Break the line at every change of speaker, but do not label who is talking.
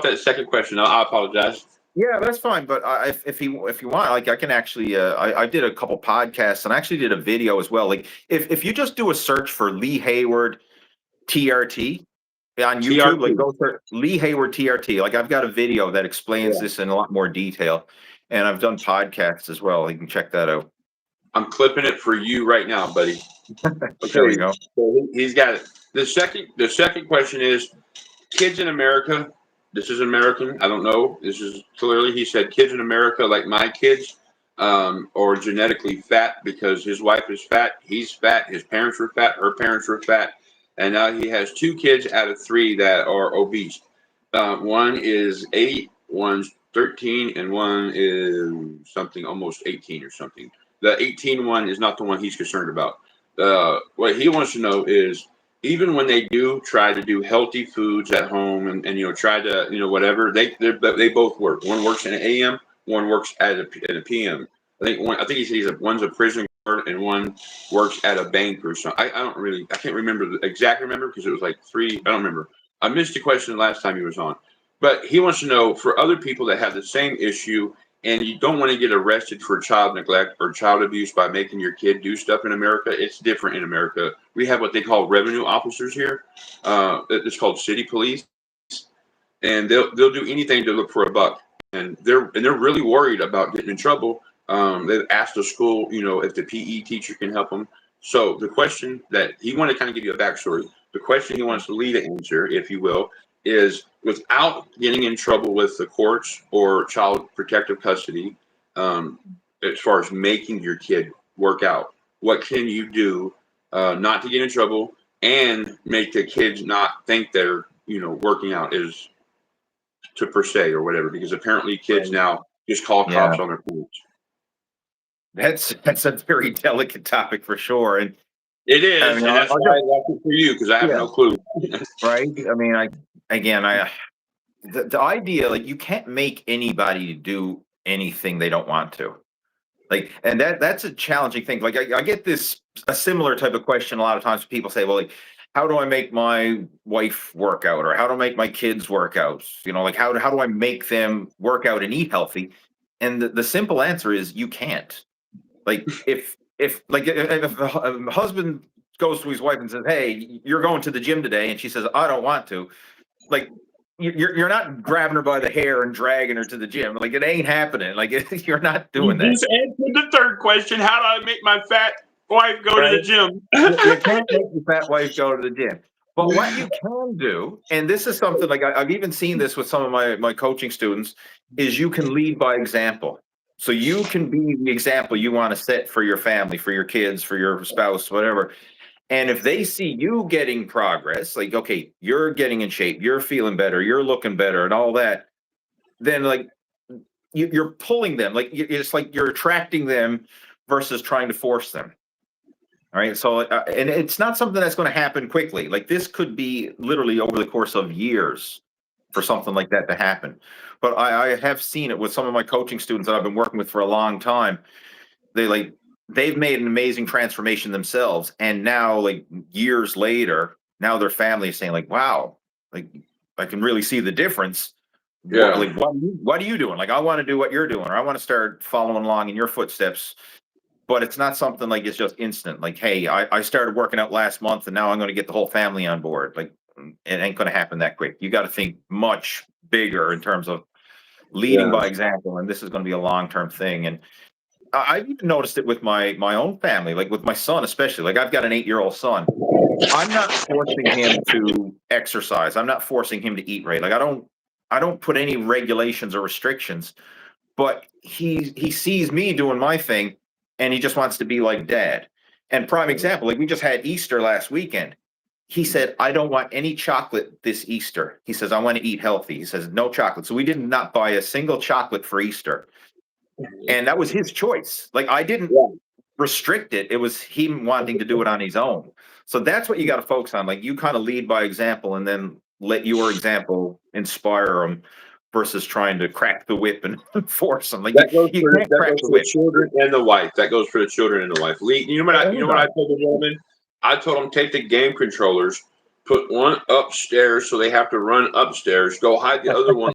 about that second question. I apologize.
Yeah, that's fine. But if you want, like, I can actually, I did a couple podcasts and I actually did a video as well. Like, if you just do a search for Lee Hayward TRT on YouTube, like go search Lee Hayward TRT. Like, I've got a video that explains this in a lot more detail, and I've done podcasts as well. You can check that out.
I'm clipping it for you right now, buddy.
Okay, there you go.
So he's got it. The second question is, kids in America. This is American. I don't know. This is clearly, he said, kids in America, like my kids, are genetically fat because his wife is fat. He's fat. His parents were fat. Her parents were fat. And now he has 2 kids out of 3 that are obese. One is 8, one's 13, and one is something almost 18 or something. The 18 one is not the one he's concerned about. What he wants to know is, even when they do try to do healthy foods at home and try to, whatever, they both work. One works in an AM, one works at a PM. I think he said one's a prison guard and one works at a bank or something. I can't remember because it was like 3. I don't remember. I missed the question last time he was on. But he wants to know, for other people that have the same issue and you don't want to get arrested for child neglect or child abuse by making your kid do stuff in America, it's different in America. We have what they call revenue officers here. It's called city police, and they'll do anything to look for a buck. And they're really worried about getting in trouble. They've asked the school, if the PE teacher can help them. So the question that he wanted to kind of give you a backstory. The question he wants Lee to answer, if you will, is, without getting in trouble with the courts or child protective custody, as far as making your kid work out, what can you do not to get in trouble and make the kids not think they're, working out is to per se or whatever? Because apparently kids now just call cops on their parents.
That's a very delicate topic for sure. And
it is. And that's why I left it for you, because I have no clue.
Right. I mean, the idea, like, you can't make anybody do anything they don't want to. Like, and that's a challenging thing. Like, I get a similar type of question a lot of times. People say, well, like, how do I make my wife work out, or how do I make my kids work out? Like, how do I make them work out and eat healthy? And the simple answer is you can't. Like, if a husband goes to his wife and says, hey, you're going to the gym today, and she says, I don't want to, like, you're not grabbing her by the hair and dragging her to the gym. Like, it ain't happening. Like, you're not doing that.
Just answered the third question. How do I make my fat wife go to the gym?
You can't make your fat wife go to the gym. But what you can do, and this is something, like, I've even seen this with some of my coaching students, is you can lead by example. So you can be the example you want to set for your family, for your kids, for your spouse, whatever. And if they see you getting progress, like, okay, you're getting in shape, you're feeling better, you're looking better and all that, then, like, you're pulling them. Like, it's like you're attracting them versus trying to force them. All right. So, and it's not something that's going to happen quickly. Like, this could be literally over the course of years for something like that to happen. But I have seen it with some of my coaching students that I've been working with for a long time. They've made an amazing transformation themselves. And now, like, years later, now their family is saying, like, wow, like, I can really see the difference.
Yeah.
Like, what are you doing? Like, I want to do what you're doing, or I want to start following along in your footsteps. But it's not something like it's just instant. Like, hey, I started working out last month and now I'm going to get the whole family on board. Like, it ain't going to happen that quick. You got to think much bigger in terms of leading by example. And this is going to be a long-term thing. And I've even noticed it with my own family, like with my son, especially. Like, I've got an 8-year-old son. I'm not forcing him to exercise. I'm not forcing him to eat right. Like, I don't put any regulations or restrictions, but he sees me doing my thing and he just wants to be like dad. And prime example, like, we just had Easter last weekend. He said, I don't want any chocolate this Easter. He says, I want to eat healthy. He says, no chocolate. So we did not buy a single chocolate for Easter. And that was his choice. Like, I didn't restrict it. It was him wanting to do it on his own. So that's what you got to focus on. Like, you kind of lead by example and then let your example inspire them versus trying to crack the whip and force them. Like,
that goes for the children and the wife. That goes for the children and the wife. Lee, you know what I told the gentleman? I told them, take the game controllers, put one upstairs so they have to run upstairs, go hide the other one